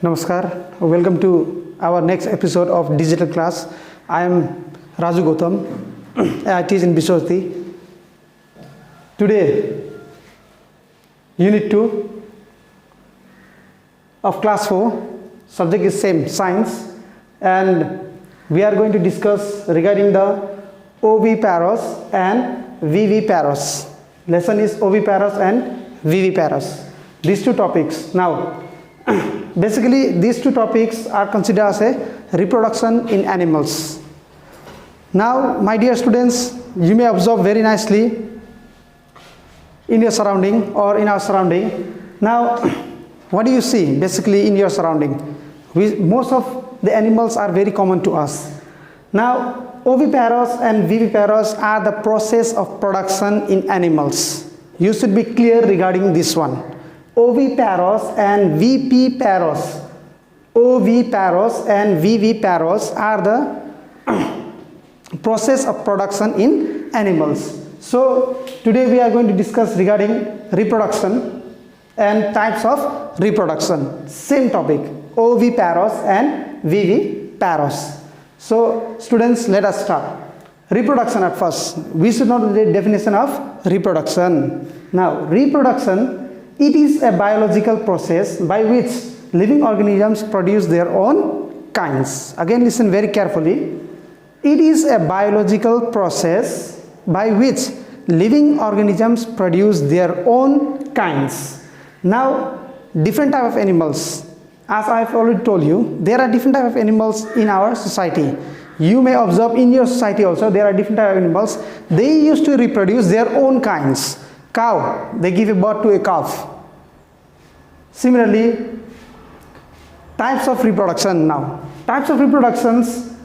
Namaskar, welcome to our next episode of Digital Class. I am Raju Gautam, I teach in Bishwathi. Today, Unit 2 of Class 4, subject is same, Science, and we are going to discuss regarding the oviparous and viviparous. Lesson is oviparous and viviparous. These two topics. Now, basically these two topics are considered as a reproduction in animals. Now, my dear students, you may observe very nicely in your surrounding or in our surrounding. Now, what do you see basically in your surrounding? Most of the animals are very common to us. Now, oviparous and viviparous are the process of production in animals. You should be clear regarding this one. Oviparous and viviparous. Oviparous and viviparous are the process of production in animals. So today we are going to discuss regarding reproduction and types of reproduction. Same topic, oviparous and viviparous. So students, let us start. Reproduction at first. We should know the definition of reproduction. Now, reproduction, it is a biological process by which living organisms produce their own kinds. Again, listen very carefully. It is a biological process by which living organisms produce their own kinds. Now, different type of animals. As I have already told you, there are different type of animals in our society. You may observe in your society also there are different type of animals. They used to reproduce their own kinds. Cow, they give a birth to a calf. Similarly, types of reproduction now. Types of reproductions,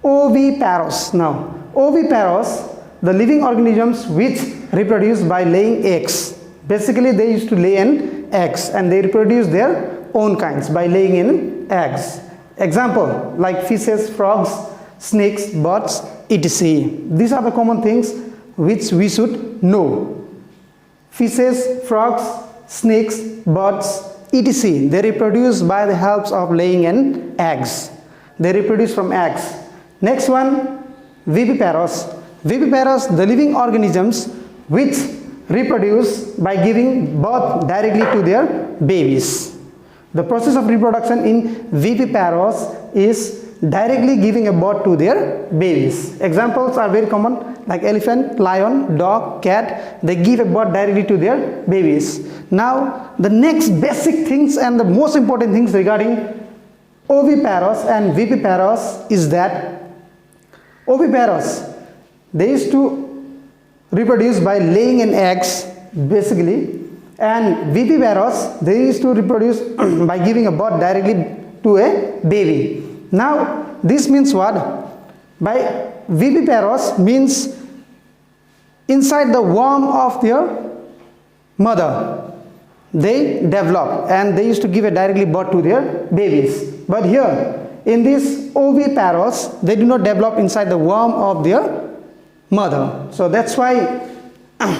oviparous. Now, oviparous, the living organisms which reproduce by laying eggs. Basically, they used to lay in eggs and they reproduce their own kinds by laying in eggs. Example, like fishes, frogs, snakes, birds, etc. These are the common things which we should know. Fishes, frogs, snakes, birds, etc. They reproduce by the help of laying in eggs. They reproduce from eggs. Next one, viviparous. Viviparous, the living organisms which reproduce by giving birth directly to their babies. The process of reproduction in viviparous is directly giving a birth to their babies. Examples are very common, like elephant, lion, dog, cat. They give a birth directly to their babies. Now, the next basic things and the most important things regarding oviparous and viviparous is that oviparous, they used to reproduce by laying in eggs basically, and viviparous, they used to reproduce by giving a birth directly to a baby. Now, this means what? By viviparous means inside the womb of their mother, they develop and they used to give a directly birth to their babies. But here, in this oviparous, they do not develop inside the womb of their mother. So that's why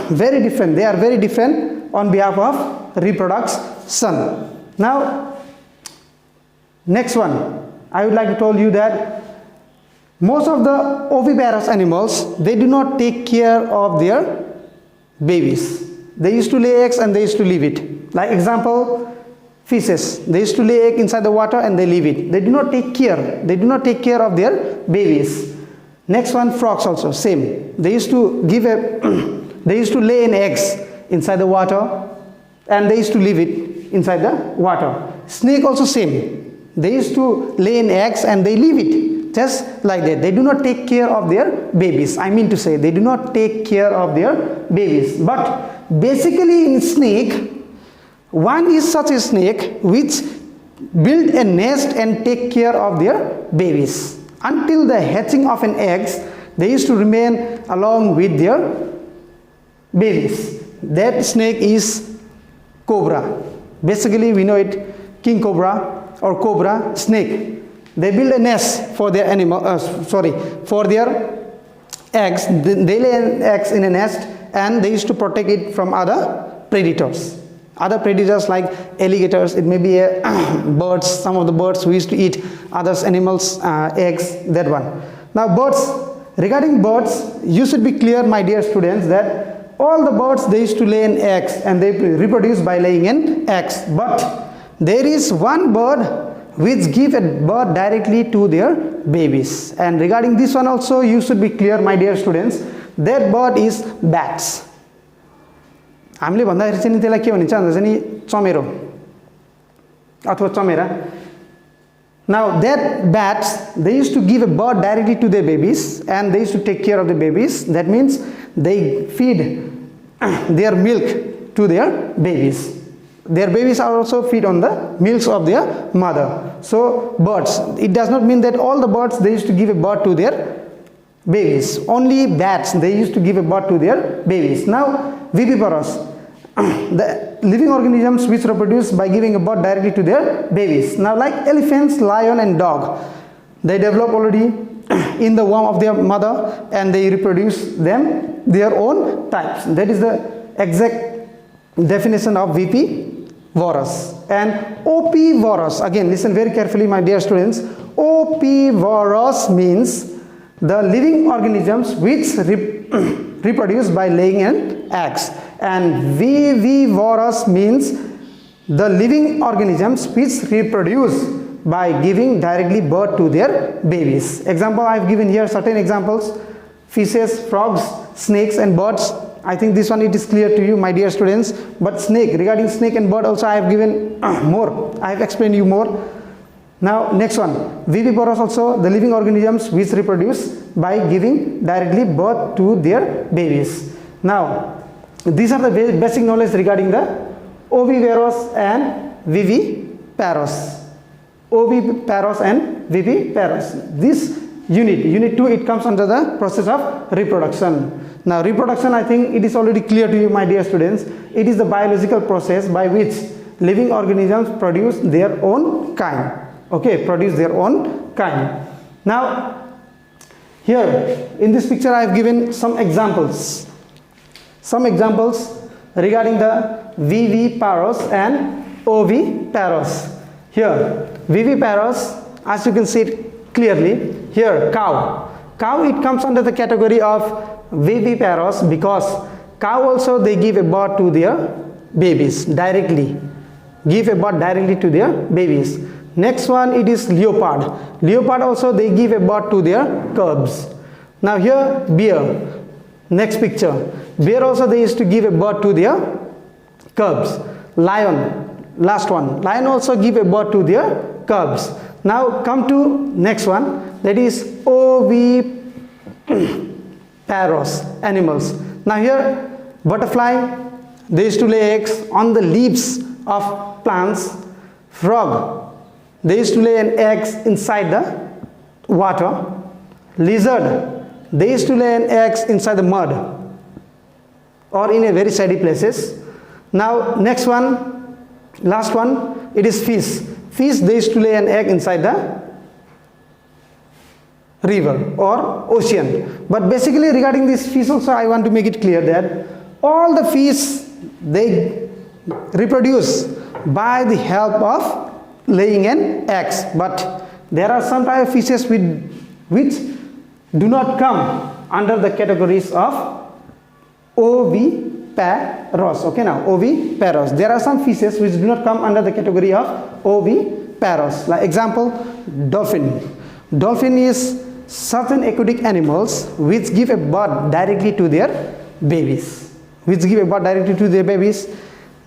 very different. They are very different on behalf of reproduction. Now, next one. I would like to tell you that most of the oviparous animals, they do not take care of their babies. They used to lay eggs and they used to leave it. Like example, fishes. They used to lay egg inside the water and they leave it. They do not take care. They do not take care of their babies. Next one, frogs also, same. They used to they used to lay in eggs inside the water and they used to leave it inside the water. Snake also same. They used to lay in eggs and they leave it just like that. They do not take care of their babies. I mean to say, they do not take care of their babies. But basically in snake, one is such a snake which build a nest and take care of their babies. Until the hatching of an eggs, they used to remain along with their babies. That snake is cobra. Basically, we know it, king cobra or cobra snake. They build a nest for their for their eggs. They lay eggs in a nest and they used to protect it from other predators. Other predators like alligators, it may be birds, some of the birds we used to eat, others animals, eggs, that one. Now birds, regarding birds, you should be clear, my dear students, that all the birds, they used to lay in eggs and they reproduce by laying in eggs. But there is one bird which give a birth directly to their babies. And regarding this one also, you should be clear, my dear students, that bird is bats. हामीले भन्दाखेरि चाहिँ त्यसलाई के भनिन्छ भन्दा चाहिँ नि चमेरो अथवा Chamera. Now that bats, they used to give a birth directly to their babies and they used to take care of the babies. That means they feed their milk to their babies. Their babies are also feed on the milks of their mother. So birds, it does not mean that all the birds, they used to give a birth to their babies. Only bats, they used to give a birth to their babies. Now viviparous, the living organisms which reproduce by giving a birth directly to their babies. Now like elephants, lion and dog, they develop already in the womb of their mother and they reproduce them their own types. That is the exact definition of vivivorous. And opivorous, again listen very carefully, my dear students. Opivorous means the living organisms which reproduce by laying in eggs, and vivivorous means the living organisms which reproduce by giving directly birth to their babies. Example, I have given here certain examples: fishes, frogs, snakes and birds. I think this one it is clear to you, my dear students. But snake, regarding snake and bird also I have given more, I have explained you more. Now next one, viviparous, also the living organisms which reproduce by giving directly birth to their babies. Now these are the basic knowledge regarding the oviparous and viviparous. Oviparous and viviparous. This unit 2, it comes under the process of reproduction. Now reproduction, I think it is already clear to you, my dear students. It is the biological process by which living organisms produce their own kind. Okay, produce their own kind. Now here in this picture I have given some examples. Some examples regarding the viviparous and oviparous. Here viviparous, as you can see it clearly, here cow. Cow, it comes under the category of viviparous because cow also they give a birth to their babies directly. Give a birth directly to their babies. Next one, it is leopard. Leopard also they give a birth to their cubs. Now here bear. Next picture, bear also they used to give a birth to their cubs. Lion, last one, lion also give a birth to their cubs. Now come to next one, that is oviparous animals. Now here butterfly, they used to lay eggs on the leaves of plants. Frog, they used to lay an eggs inside the water. Lizard, they used to lay an eggs inside the mud or in a very shady places. Now next one, last one, it is fish. Fish, they used to lay an egg inside the river or ocean. But basically regarding this fish also I want to make it clear that all the fish, they reproduce by the help of laying in eggs. But there are some type of fishes which do not come under the categories of oviparous. Okay, now oviparous. There are some fishes which do not come under the category of oviparous. Like example, dolphin. Dolphin is certain aquatic animals which give a birth directly to their babies.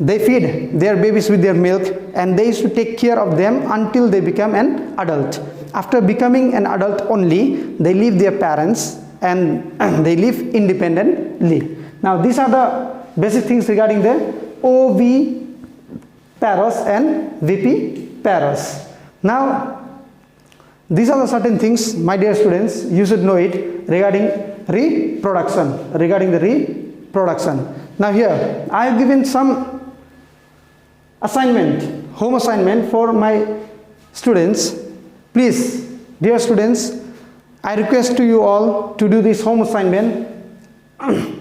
They feed their babies with their milk and they used to take care of them until they become an adult. After becoming an adult only, they leave their parents and they live independently. Now these are the basic things regarding the oviparous and viviparous. Now these are the certain things, my dear students, you should know it regarding reproduction. Now here I have given some assignment, home assignment for my students. Please, dear students, I request to you all to do this home assignment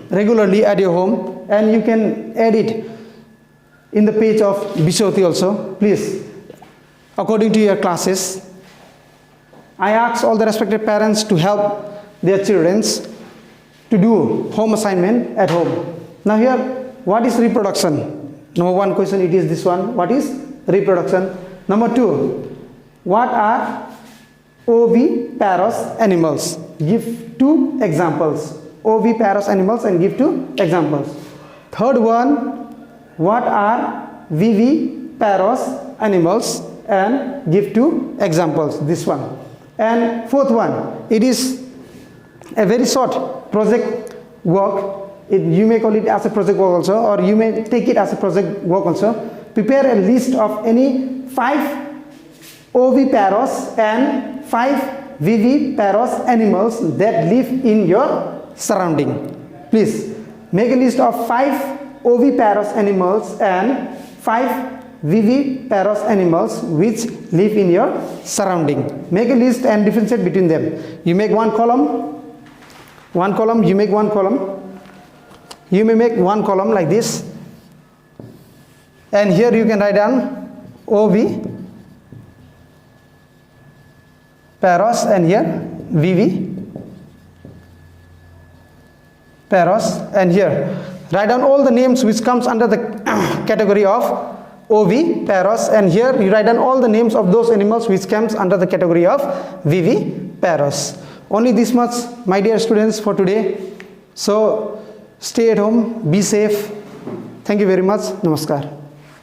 regularly at your home, and you can add it in the page of Bishoti also. Please, according to your classes, I ask all the respected parents to help their children to do home assignment at home. Now here, what is reproduction? Number one question, it is this one. What is reproduction? Number two, what are oviparous animals? Give two examples. Oviparous animals and give two examples. Third one, what are viviparous animals and give two examples. This one. And fourth one, it is a very short project work. You may call it as a project work also, or you may take it as a project work also. Prepare a list of any 5 oviparous and 5 viviparous animals that live in your surrounding. Please make a list of 5 oviparous animals and 5 viviparous animals which live in your surrounding. Make a list and differentiate between them. You make one column, you make one column. You may make one column like this, and here you can write down oviparous and here viviparous, and here write down all the names which comes under the category of oviparous, and here you write down all the names of those animals which comes under the category of viviparous. Only this much, my dear students, for today. So stay at home, be safe. Thank you very much. Namaskar.